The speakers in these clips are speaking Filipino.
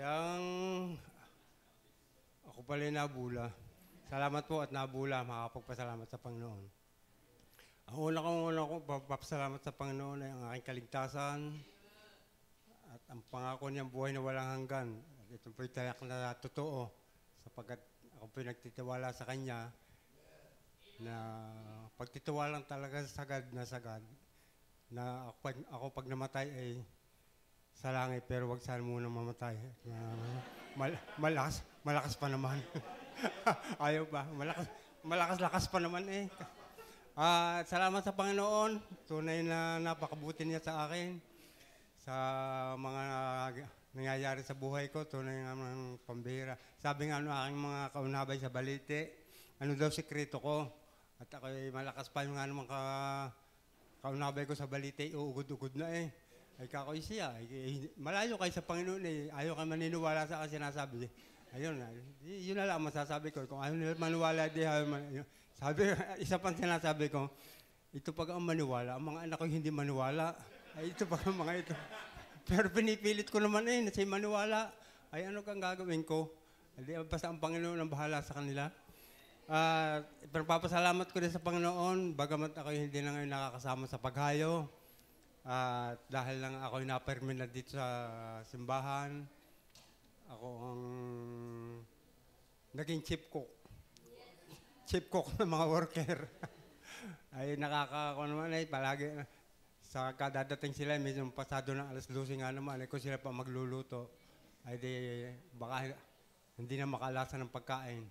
Ang ako pala yung nabula. Salamat po at nabula, makakapagpasalamat sa Panginoon. Ang una kong papasalamat sa Panginoon ay ang aking kaligtasan at ang pangako niyang buhay na walang hanggan. At ito po'y tayak na totoo sapagkat ako po'y nagtitiwala sa Kanya na pagtitiwala lang talaga sagad na ako pag namatay ay sa langit, pero wag sana muna mamatay. Malakas pa naman. Ayaw ba? Malakas pa naman eh. Salamat sa Panginoon. Tunay na napakabuti niya sa akin. Sa mga nangyayari sa buhay ko, tunay nga ng pambihira. Sabi nga aking mga kaunabay sa balite, ano daw sikreto ko? At ako'y malakas pa yung nga naman kaunabay ko sa balite, uugod-ugod na eh. Ay kakoy siya, malayo kayo sa Panginoon eh, ayaw kayo maniniwala sa akin sinasabi. Ayun, yun na lang masasabi ko. Kung ayaw nila maniwala, sabi, isa pang sinasabi ko, ito pag ang maniwala, ang mga anak ko hindi maniwala. Ay ito pag ang mga ito. Pero pinipilit ko naman eh, nasa'y maniwala. Ay ano kang gagawin ko? Basta ang Panginoon ang bahala sa kanila. Pero papasalamat ko rin sa Panginoon, bagamat ako hindi na ngayon nakakasama sa paghayo. Dahil lang ako na-permit na dito sa simbahan, ako ang naging chief cook. Chief cook ng mga worker. Ay nakakakuha naman ay palagi sa kadadating sila, medyo pasado ng alas 12 nga naman, ay kung sila pa magluluto, ay di baka hindi na makalasa ng pagkain.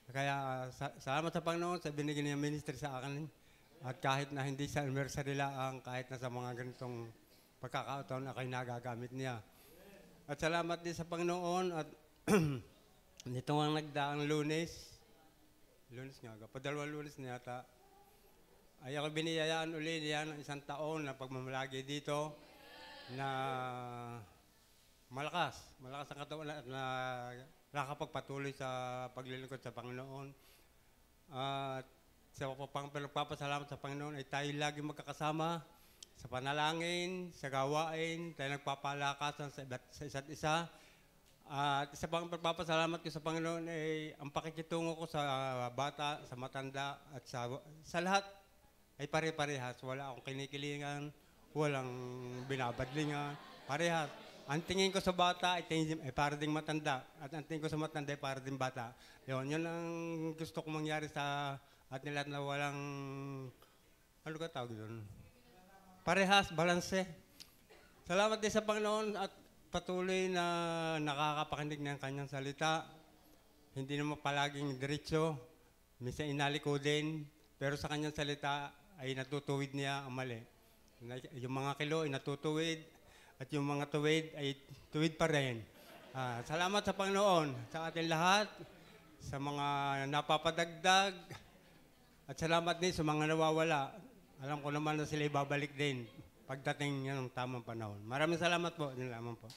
Kaya salamat sa Panginoon sa binigyan niya ministry sa akin. At kahit na hindi sa anniversary lang, kahit na sa mga ganitong pagkakataon na kayo nagagamit niya. At salamat din sa Panginoon at nito nga nagdaang Lunes nga, padalawang Lunes na yata, ay ako biniyayaan uli niya ng isang taon na pagmamalagi dito na malakas ang katawan at nakakapagpatuloy sa paglilingkod sa Panginoon. At sa pagpapasalamat sa Panginoon ay tayo lagi magkakasama sa panalangin, sa gawain, tayo nagpapalakasan sa isa't isa. At isa pang pagpapasalamat ko sa Panginoon ay ang pakikitungo ko sa bata, sa matanda, at sa lahat ay pare-parehas. Wala akong kinikilingan, walang binabadlingan, parehas. Ang tingin ko sa bata ay para ding matanda, at ang tingin ko sa matanda ay para ding bata. Yun ang gusto ko mangyari sa at nila na walang, ano ka tawag doon? Parehas, balanse. Salamat din sa Panginoon at patuloy na nakakapakinig ng kanyang salita. Hindi naman palaging diretso, minsan inaliko din, pero sa kanyang salita ay natutuwid niya ang mali. Yung mga kilo ay natutuwid at yung mga tuwid ay tuwid pa rin. Salamat sa Panginoon, sa ating lahat, sa mga napapadagdag, at salamat din sa mga nawawala. Alam ko naman na sila ibabalik din pagdating ng tamang panahon. Maraming salamat po. Yun lamang po.